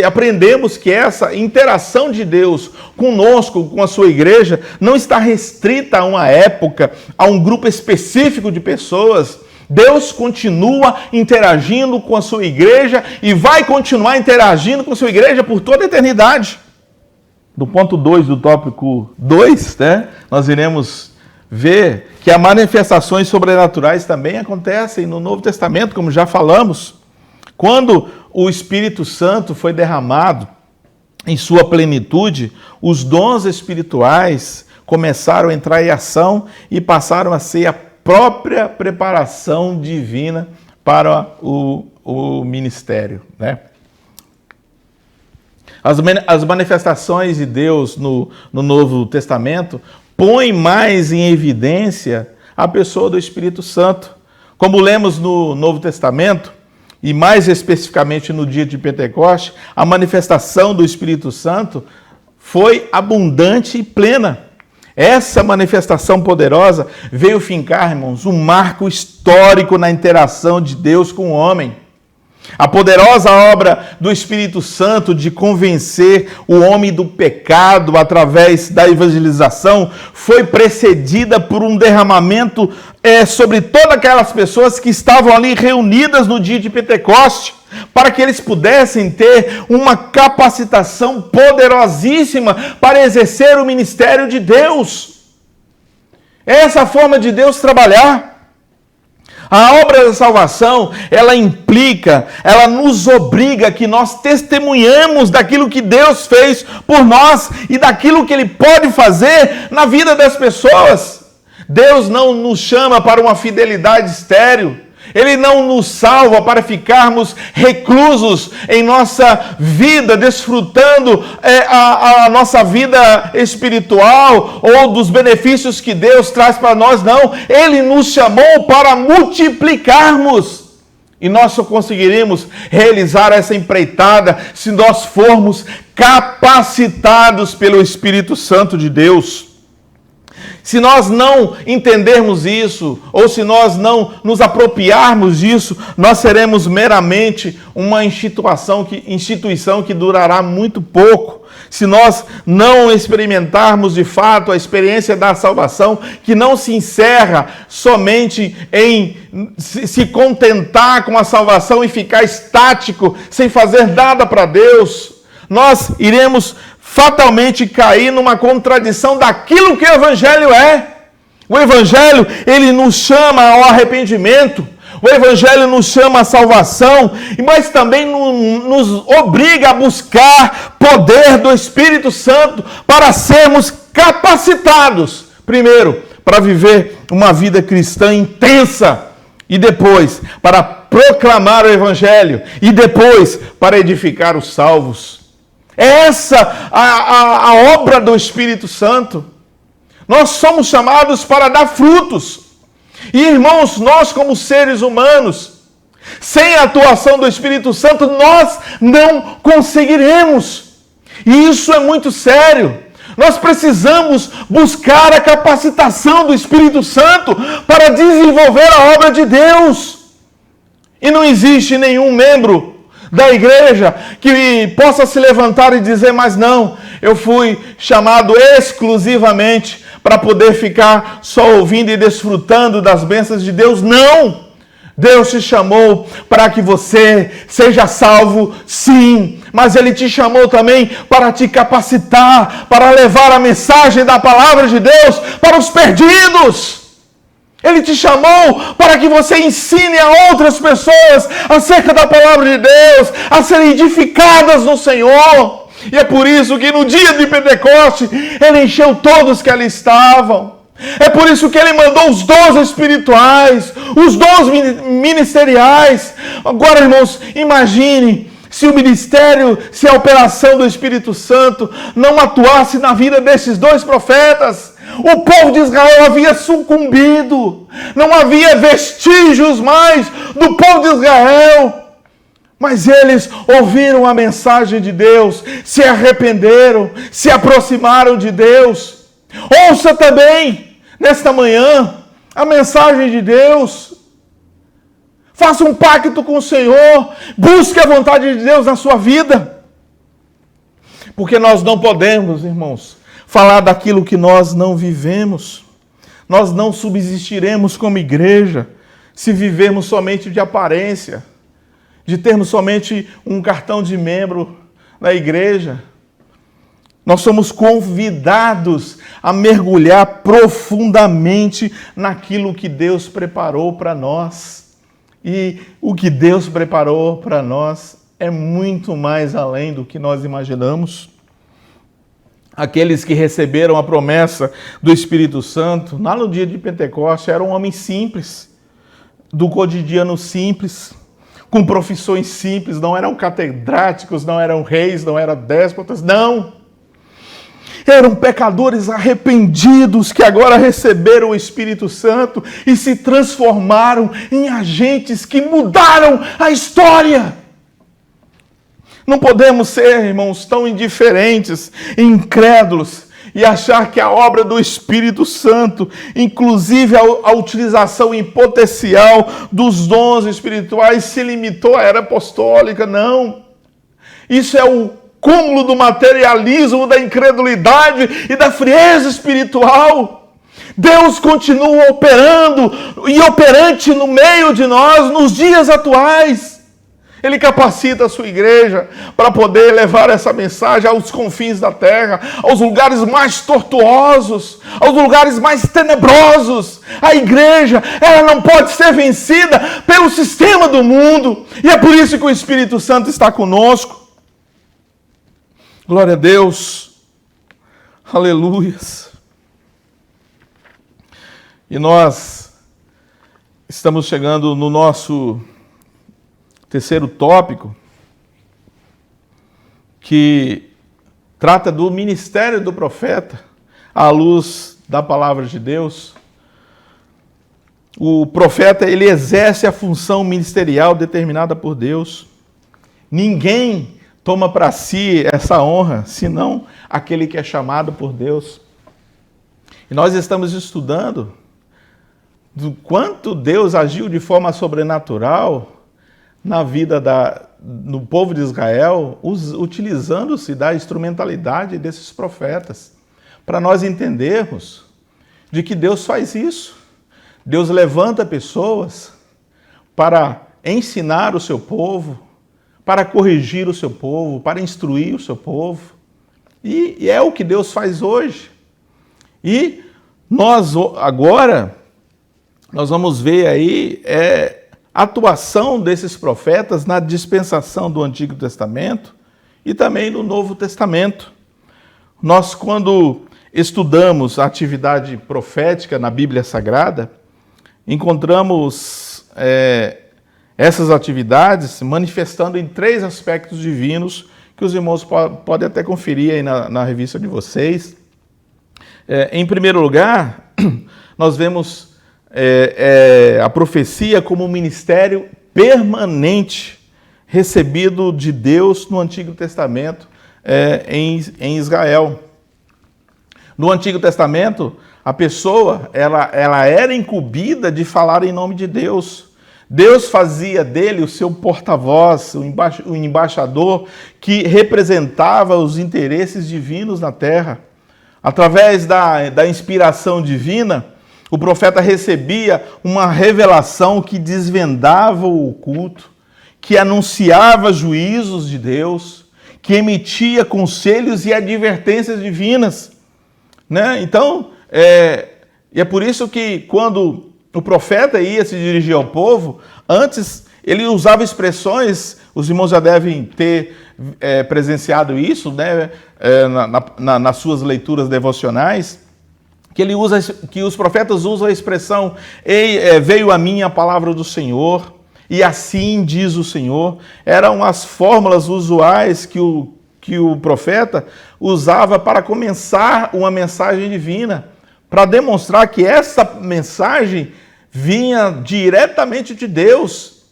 [SPEAKER 1] aprendemos que essa interação de Deus conosco, com a sua igreja, não está restrita a uma época, a um grupo específico de pessoas. Deus continua interagindo com a sua igreja e vai continuar interagindo com a sua igreja por toda a eternidade. Do ponto 2 do tópico 2, né, nós iremos ver que as manifestações sobrenaturais também acontecem no Novo Testamento, como já falamos. Quando o Espírito Santo foi derramado em sua plenitude, os dons espirituais começaram a entrar em ação e passaram a ser a própria preparação divina para o ministério, né? As manifestações de Deus no Novo Testamento põem mais em evidência a pessoa do Espírito Santo. Como lemos no Novo Testamento, e mais especificamente no dia de Pentecostes, a manifestação do Espírito Santo foi abundante e plena. Essa manifestação poderosa veio fincar, irmãos, um marco histórico na interação de Deus com o homem. A poderosa obra do Espírito Santo de convencer o homem do pecado através da evangelização foi precedida por um derramamento sobre todas aquelas pessoas que estavam ali reunidas no dia de Pentecostes, para que eles pudessem ter uma capacitação poderosíssima para exercer o ministério de Deus. Essa forma de Deus trabalhar. A obra da salvação, ela implica, ela nos obriga que nós testemunhamos daquilo que Deus fez por nós e daquilo que Ele pode fazer na vida das pessoas. Deus não nos chama para uma fidelidade estéril. Ele não nos salva para ficarmos reclusos em nossa vida, desfrutando a nossa vida espiritual ou dos benefícios que Deus traz para nós, não. Ele nos chamou para multiplicarmos. E nós só conseguiremos realizar essa empreitada se nós formos capacitados pelo Espírito Santo de Deus. Se nós não entendermos isso, ou se nós não nos apropriarmos disso, nós seremos meramente uma instituição que durará muito pouco. Se nós não experimentarmos de fato a experiência da salvação, que não se encerra somente em se contentar com a salvação e ficar estático, sem fazer nada para Deus, nós iremos fatalmente cair numa contradição daquilo que o Evangelho é. O Evangelho, ele nos chama ao arrependimento. O Evangelho nos chama à salvação, mas também nos obriga a buscar poder do Espírito Santo para sermos capacitados, primeiro, para viver uma vida cristã intensa, e depois, para proclamar o Evangelho, e depois, para edificar os salvos. Essa a obra do Espírito Santo. Nós somos chamados para dar frutos. E, irmãos, nós como seres humanos, sem a atuação do Espírito Santo, nós não conseguiremos. E isso é muito sério. Nós precisamos buscar a capacitação do Espírito Santo para desenvolver a obra de Deus. E não existe nenhum membro da igreja que possa se levantar e dizer, mas não, eu fui chamado exclusivamente para poder ficar só ouvindo e desfrutando das bênçãos de Deus. Não! Deus te chamou para que você seja salvo, sim, mas Ele te chamou também para te capacitar, para levar a mensagem da palavra de Deus para os perdidos. Ele te chamou para que você ensine a outras pessoas acerca da palavra de Deus, a serem edificadas no Senhor. E é por isso que no dia de Pentecostes, Ele encheu todos que ali estavam. É por isso que Ele mandou os dons espirituais, os dons ministeriais. Agora, irmãos, imagine se o ministério, se a operação do Espírito Santo não atuasse na vida desses dois profetas. O povo de Israel havia sucumbido. Não havia vestígios mais do povo de Israel. Mas eles ouviram a mensagem de Deus, se arrependeram, se aproximaram de Deus. Ouça também, nesta manhã, a mensagem de Deus. Faça um pacto com o Senhor. Busque a vontade de Deus na sua vida. Porque nós não podemos, irmãos, falar daquilo que nós não vivemos. Nós não subsistiremos como igreja se vivermos somente de aparência, de termos somente um cartão de membro na igreja. Nós somos convidados a mergulhar profundamente naquilo que Deus preparou para nós. E o que Deus preparou para nós é muito mais além do que nós imaginamos. Aqueles que receberam a promessa do Espírito Santo, lá no dia de Pentecostes, eram homens simples, do cotidiano simples, com profissões simples, não eram catedráticos, não eram reis, não eram déspotas, não. Eram pecadores arrependidos que agora receberam o Espírito Santo e se transformaram em agentes que mudaram a história. Não podemos ser, irmãos, tão indiferentes, incrédulos, e achar que a obra do Espírito Santo, inclusive a utilização em potencial dos dons espirituais, se limitou à era apostólica. Não. Isso é o cúmulo do materialismo, da incredulidade e da frieza espiritual. Deus continua operando e operante no meio de nós nos dias atuais. Ele capacita a sua igreja para poder levar essa mensagem aos confins da terra, aos lugares mais tortuosos, aos lugares mais tenebrosos. A igreja, ela não pode ser vencida pelo sistema do mundo. E é por isso que o Espírito Santo está conosco. Glória a Deus. Aleluias. E nós estamos chegando no nosso terceiro tópico, que trata do ministério do profeta à luz da palavra de Deus. O profeta, ele exerce a função ministerial determinada por Deus. Ninguém toma para si essa honra, senão aquele que é chamado por Deus. E nós estamos estudando do quanto Deus agiu de forma sobrenatural na vida do povo de Israel, utilizando-se da instrumentalidade desses profetas, para nós entendermos de que Deus faz isso. Deus levanta pessoas para ensinar o seu povo, para corrigir o seu povo, para instruir o seu povo. E é o que Deus faz hoje. E nós agora, nós vamos ver aí a atuação desses profetas na dispensação do Antigo Testamento e também no Novo Testamento. Nós, quando estudamos a atividade profética na Bíblia Sagrada, encontramos essas atividades manifestando em 3 aspectos divinos que os irmãos podem até conferir aí na revista de vocês. Em primeiro lugar, nós vemos a profecia como um ministério permanente recebido de Deus no Antigo Testamento em Israel. No Antigo Testamento, a pessoa ela era incumbida de falar em nome de Deus. Deus fazia dele o seu porta-voz, o embaixador que representava os interesses divinos na terra. Através da inspiração divina, o profeta recebia uma revelação que desvendava o oculto, que anunciava juízos de Deus, que emitia conselhos e advertências divinas. Né? Então, e é por isso que quando o profeta ia se dirigir ao povo, antes ele usava expressões, os irmãos já devem ter presenciado isso, né? Nas suas leituras devocionais, que os profetas usam a expressão veio a mim a palavra do Senhor, e assim diz o Senhor. Eram as fórmulas usuais que o profeta usava para começar uma mensagem divina, para demonstrar que essa mensagem vinha diretamente de Deus.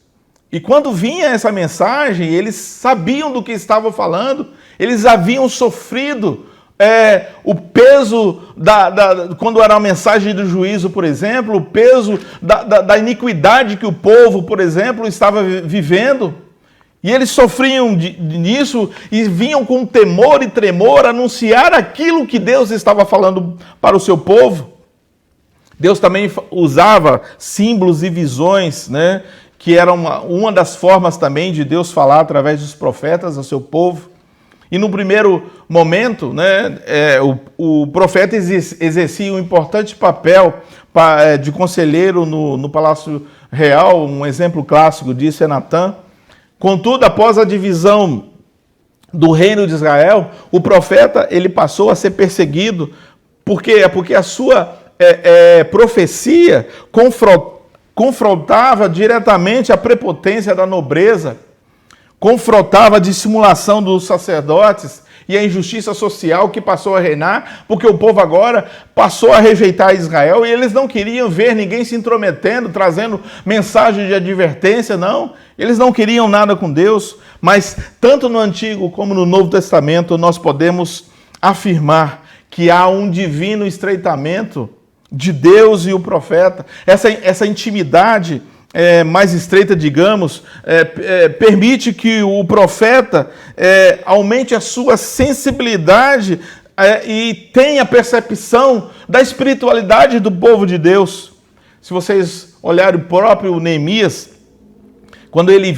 [SPEAKER 1] E quando vinha essa mensagem, eles sabiam do que estavam falando, eles haviam sofrido o peso, quando era a mensagem do juízo, por exemplo, o peso da iniquidade que o povo, por exemplo, estava vivendo. E eles sofriam nisso e vinham com temor e tremor anunciar aquilo que Deus estava falando para o seu povo. Deus também usava símbolos e visões, né, que era uma das formas também de Deus falar através dos profetas ao seu povo. E no primeiro momento, né, o profeta exercia um importante papel de conselheiro no Palácio Real. Um exemplo clássico disso é Natã. Contudo, após a divisão do reino de Israel, o profeta ele passou a ser perseguido. Por quê? Porque a sua profecia confrontava diretamente a prepotência da nobreza, confrontava a dissimulação dos sacerdotes e a injustiça social que passou a reinar, porque o povo agora passou a rejeitar Israel e eles não queriam ver ninguém se intrometendo, trazendo mensagem de advertência, não. Eles não queriam nada com Deus, mas tanto no Antigo como no Novo Testamento nós podemos afirmar que há um divino estreitamento de Deus e o profeta. Essa intimidade mais estreita, digamos, permite que o profeta aumente a sua sensibilidade e tenha percepção da espiritualidade do povo de Deus. Se vocês olharem o próprio Neemias, quando ele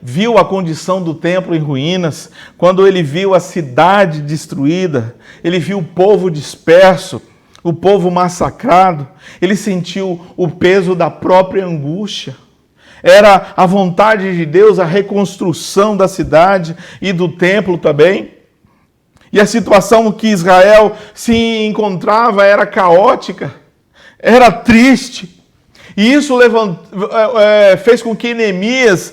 [SPEAKER 1] viu a condição do templo em ruínas, quando ele viu a cidade destruída, ele viu o povo disperso, o povo massacrado, ele sentiu o peso da própria angústia. Era a vontade de Deus a reconstrução da cidade e do templo também. E a situação que Israel se encontrava era caótica, era triste. E isso fez com que Neemias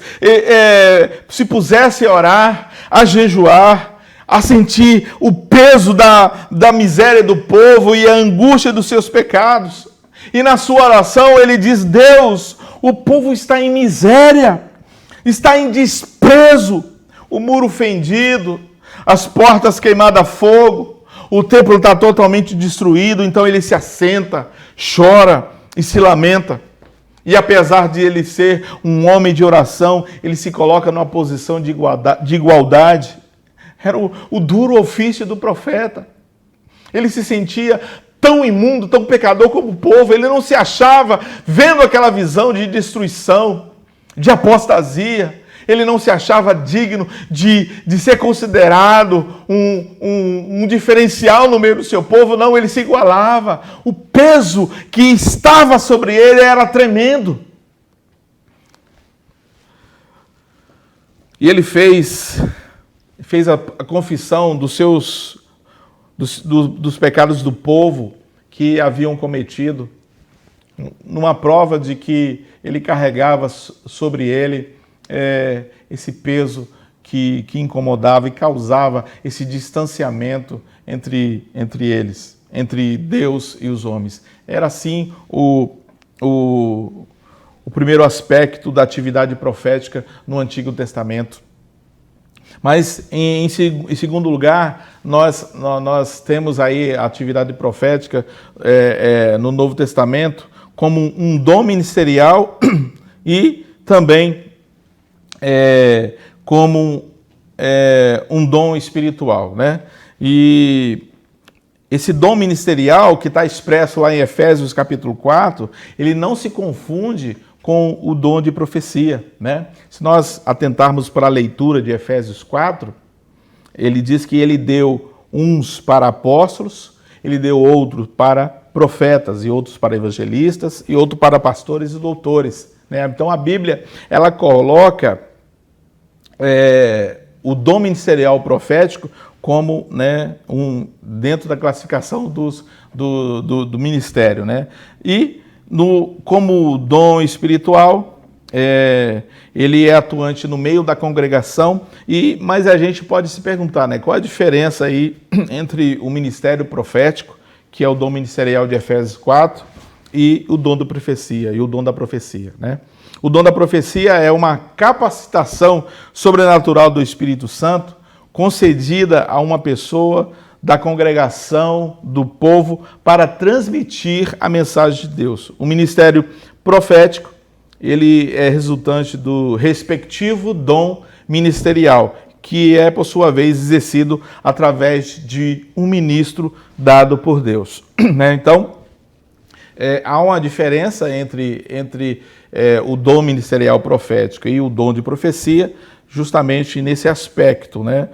[SPEAKER 1] se pusesse a orar, a jejuar, a sentir o peso da miséria do povo e a angústia dos seus pecados. E na sua oração ele diz: Deus, o povo está em miséria, está em desprezo, o muro fendido, as portas queimadas a fogo, o templo está totalmente destruído. Então ele se assenta, chora e se lamenta. E apesar de ele ser um homem de oração, ele se coloca numa posição de igualdade. Era o duro ofício do profeta. Ele se sentia tão imundo, tão pecador como o povo. Ele não se achava vendo aquela visão de destruição, de apostasia. Ele não se achava digno de ser considerado um diferencial no meio do seu povo. Não, ele se igualava. O peso que estava sobre ele era tremendo. E ele fez a confissão dos pecados do povo que haviam cometido, numa prova de que ele carregava sobre ele esse peso que incomodava e causava esse distanciamento entre eles, entre Deus e os homens. Era assim o primeiro aspecto da atividade profética no Antigo Testamento. Mas, em segundo lugar, nós temos aí a atividade profética no Novo Testamento como um dom ministerial e também como um dom espiritual, né? E esse dom ministerial que está expresso lá em Efésios capítulo 4, ele não se confunde com o dom de profecia, né? Se nós atentarmos para a leitura de Efésios 4, ele diz que ele deu uns para apóstolos, ele deu outros para profetas, e outros para evangelistas, e outros para pastores e doutores, né? Então a Bíblia, ela coloca o dom ministerial profético como, né, dentro da classificação do ministério, né? E como dom espiritual, ele é atuante no meio da congregação, mas a gente pode se perguntar, né, qual a diferença aí entre o ministério profético, que é o dom ministerial de Efésios 4, e o dom da profecia, né? O dom da profecia é uma capacitação sobrenatural do Espírito Santo concedida a uma pessoa da congregação, do povo, para transmitir a mensagem de Deus. O ministério profético, ele é resultante do respectivo dom ministerial, que é, por sua vez, exercido através de um ministro dado por Deus. Então, há uma diferença entre o dom ministerial profético e o dom de profecia, justamente nesse aspecto, né?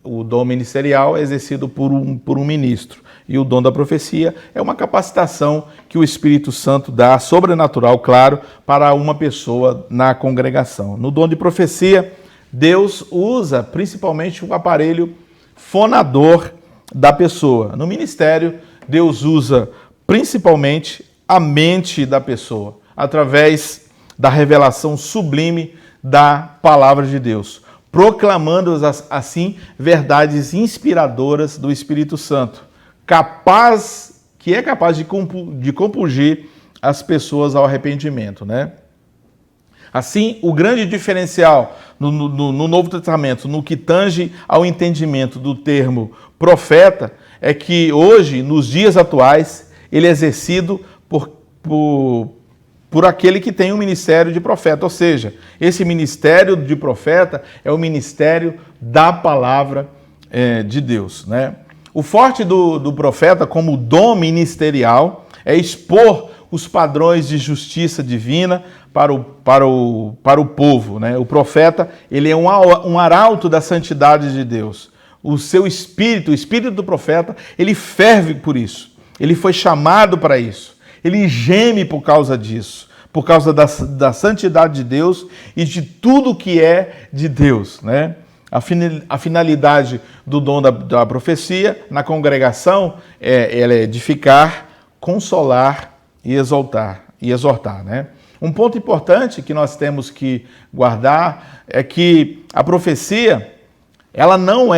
[SPEAKER 1] O dom ministerial é exercido por um ministro, e o dom da profecia é uma capacitação que o Espírito Santo dá, sobrenatural, claro, para uma pessoa na congregação. No dom de profecia, Deus usa principalmente o aparelho fonador da pessoa. No ministério, Deus usa principalmente a mente da pessoa, através da revelação sublime da palavra de Deus, proclamando assim verdades inspiradoras do Espírito Santo, que é capaz de compungir as pessoas ao arrependimento, né? Assim, o grande diferencial no Novo Testamento, no que tange ao entendimento do termo profeta, é que hoje, nos dias atuais, ele é exercido por aquele que tem um ministério de profeta, ou seja, esse ministério de profeta é o ministério da palavra de Deus, né? O forte do profeta como dom ministerial é expor os padrões de justiça divina para o povo, né? O profeta, ele é um arauto da santidade de Deus. O seu espírito, o espírito do profeta, ele ferve por isso. Ele foi chamado para isso. Ele geme por causa disso, por causa da santidade de Deus e de tudo que é de Deus, né? A finalidade do dom da profecia na congregação ela é edificar, consolar e exortar, né? Um ponto importante que nós temos que guardar é que a profecia, ela não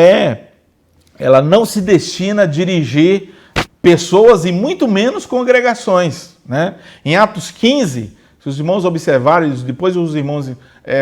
[SPEAKER 1] se destina a dirigir pessoas e muito menos congregações, né? Em Atos 15, se os irmãos observarem, depois os irmãos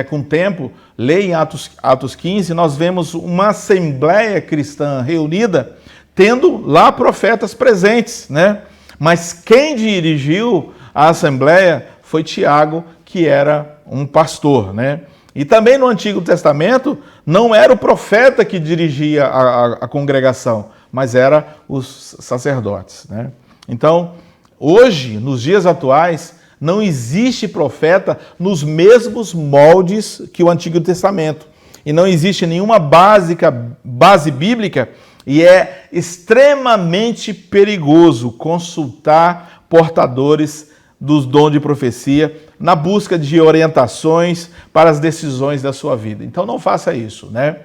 [SPEAKER 1] com o tempo leem Atos 15, nós vemos uma assembleia cristã reunida, tendo lá profetas presentes, né? Mas quem dirigiu a assembleia foi Tiago, que era um pastor, né? E também no Antigo Testamento não era o profeta que dirigia a congregação, mas era os sacerdotes, né? Então, hoje, nos dias atuais, não existe profeta nos mesmos moldes que o Antigo Testamento. E não existe nenhuma base bíblica, e é extremamente perigoso consultar portadores dos dons de profecia na busca de orientações para as decisões da sua vida. Então não faça isso, né?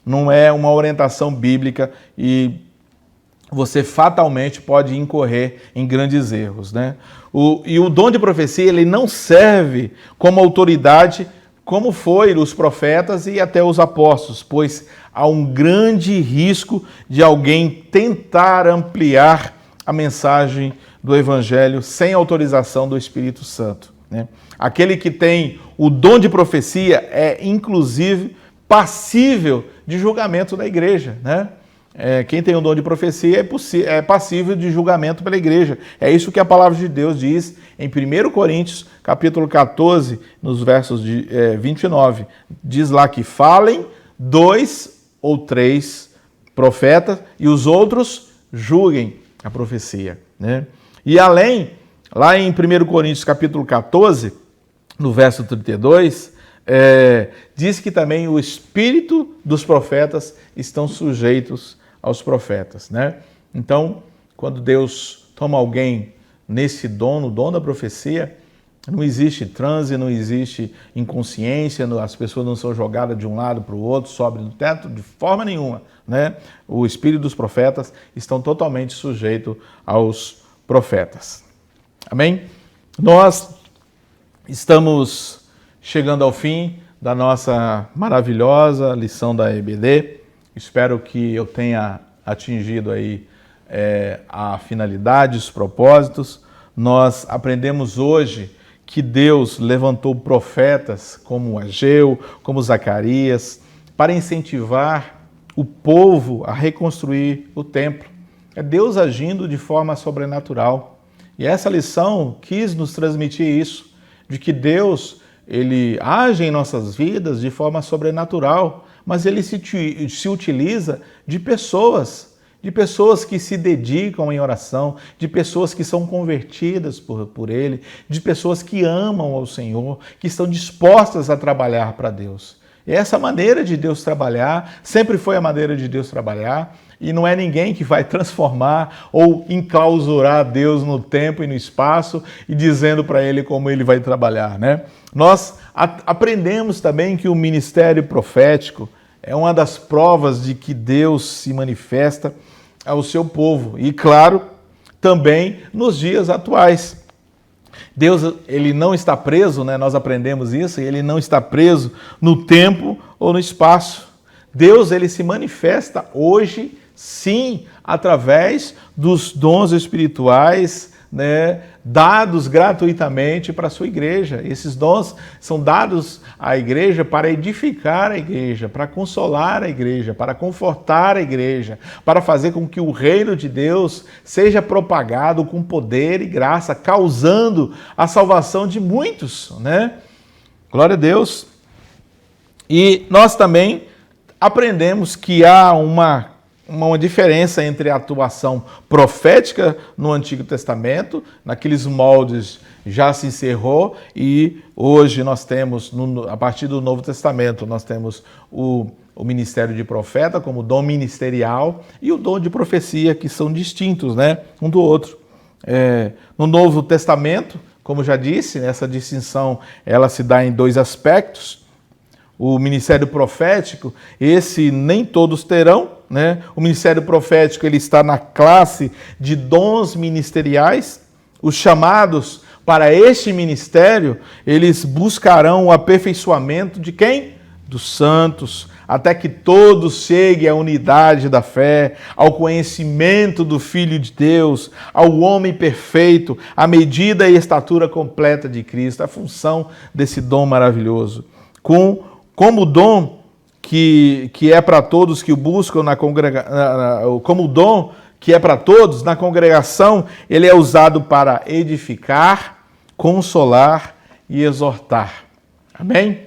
[SPEAKER 1] Não é uma orientação bíblica e você fatalmente pode incorrer em grandes erros, né? O dom de profecia, ele não serve como autoridade como foi os profetas e até os apóstolos, pois há um grande risco de alguém tentar ampliar a mensagem do Evangelho sem autorização do Espírito Santo, né? Aquele que tem o dom de profecia é, inclusive, passível de julgamento da igreja, né? Quem tem o dom de profecia é passível de julgamento pela igreja. É isso que a palavra de Deus diz em 1 Coríntios, capítulo 14, nos versos 29. Diz lá que falem 2 ou 3 profetas e os outros julguem a profecia, né? E além, lá em 1 Coríntios, capítulo 14, no verso 32, diz que também o espírito dos profetas estão sujeitos aos profetas, né? Então, quando Deus toma alguém nesse dom, no dom da profecia, não existe transe, não existe inconsciência, as pessoas não são jogadas de um lado para o outro, sobem do teto, de forma nenhuma, né? O espírito dos profetas estão totalmente sujeitos aos profetas. Amém? Nós estamos chegando ao fim da nossa maravilhosa lição da EBD. Espero que eu tenha atingido aí a finalidade, os propósitos. Nós aprendemos hoje que Deus levantou profetas como Ageu, como Zacarias, para incentivar o povo a reconstruir o templo. É Deus agindo de forma sobrenatural. E essa lição quis nos transmitir isso, de que Deus, Ele age em nossas vidas de forma sobrenatural, mas Ele se utiliza de pessoas que se dedicam em oração, de pessoas que são convertidas por Ele, de pessoas que amam ao Senhor, que estão dispostas a trabalhar para Deus. E essa maneira de Deus trabalhar, sempre foi a maneira de Deus trabalhar, e não é ninguém que vai transformar ou enclausurar Deus no tempo e no espaço e dizendo para Ele como Ele vai trabalhar, né? Nós aprendemos também que o ministério profético é uma das provas de que Deus se manifesta ao seu povo. E, claro, também nos dias atuais. Deus, Ele não está preso, né? Nós aprendemos isso, Ele não está preso no tempo ou no espaço. Deus, Ele se manifesta hoje, sim, através dos dons espirituais, né, dados gratuitamente para a sua igreja. Esses dons são dados à igreja para edificar a igreja, para consolar a igreja, para confortar a igreja, para fazer com que o reino de Deus seja propagado com poder e graça, causando a salvação de muitos, né? Glória a Deus. E nós também aprendemos que há uma diferença entre a atuação profética no Antigo Testamento, naqueles moldes já se encerrou, e hoje nós temos, a partir do Novo Testamento, nós temos o ministério de profeta como dom ministerial e o dom de profecia, que são distintos, né, um do outro. No Novo Testamento, como já disse, essa distinção ela se dá em dois aspectos. O ministério profético, esse nem todos terão, né? O ministério profético ele está na classe de dons ministeriais. Os chamados para este ministério, eles buscarão o aperfeiçoamento de quem? Dos santos, até que todos cheguem à unidade da fé, ao conhecimento do Filho de Deus, ao homem perfeito, à medida e estatura completa de Cristo. A função desse dom maravilhoso. Como dom que é para todos que o buscam na congregação, como dom que é para todos na congregação, ele é usado para edificar, consolar e exortar. Amém?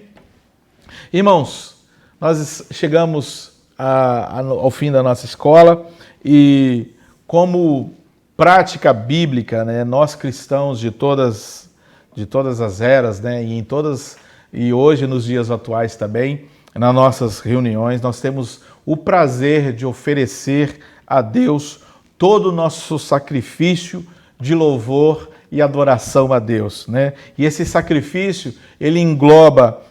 [SPEAKER 1] Irmãos, nós chegamos ao fim da nossa escola e como prática bíblica, né, nós cristãos de todas as eras, né, e hoje, nos dias atuais também, nas nossas reuniões, nós temos o prazer de oferecer a Deus todo o nosso sacrifício de louvor e adoração a Deus, né? E esse sacrifício, ele engloba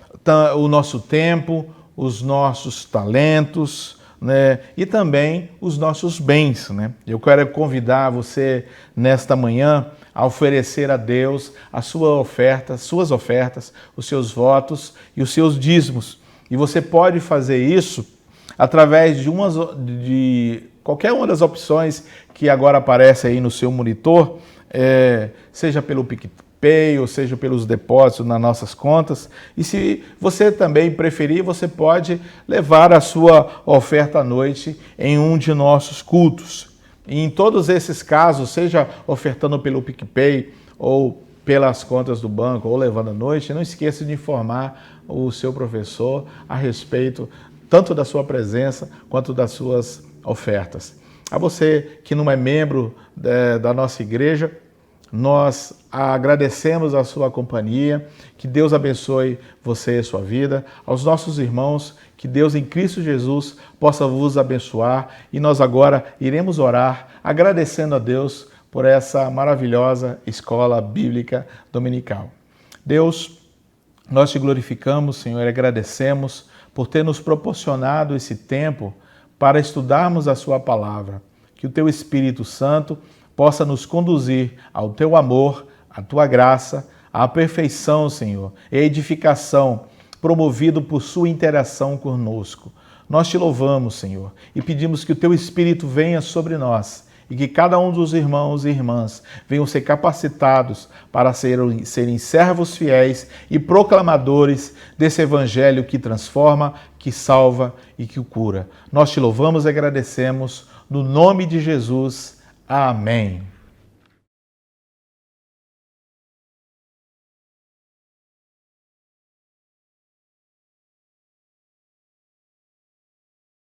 [SPEAKER 1] o nosso tempo, os nossos talentos, né? E também os nossos bens, né? Eu quero convidar você, nesta manhã, a oferecer a Deus a sua oferta, suas ofertas, os seus votos e os seus dízimos. E você pode fazer isso através de qualquer uma das opções que agora aparece aí no seu monitor, seja pelo PicPay ou seja pelos depósitos nas nossas contas. E se você também preferir, você pode levar a sua oferta à noite em um de nossos cultos. E em todos esses casos, seja ofertando pelo PicPay ou pelas contas do banco ou levando à noite, não esqueça de informar o seu professor a respeito tanto da sua presença quanto das suas ofertas. A você que não é membro da nossa igreja, nós agradecemos a sua companhia, que Deus abençoe você e a sua vida. Aos nossos irmãos, que Deus em Cristo Jesus possa vos abençoar, e nós agora iremos orar agradecendo a Deus por essa maravilhosa escola bíblica dominical. Deus, nós te glorificamos, Senhor, e agradecemos por ter nos proporcionado esse tempo para estudarmos a sua palavra. Que o teu Espírito Santo possa nos conduzir ao teu amor, à tua graça, à perfeição, Senhor, e à edificação, promovido por sua interação conosco. Nós te louvamos, Senhor, e pedimos que o teu Espírito venha sobre nós e que cada um dos irmãos e irmãs venham ser capacitados para serem servos fiéis e proclamadores desse evangelho que transforma, que salva e que cura. Nós te louvamos e agradecemos no nome de Jesus. Amém.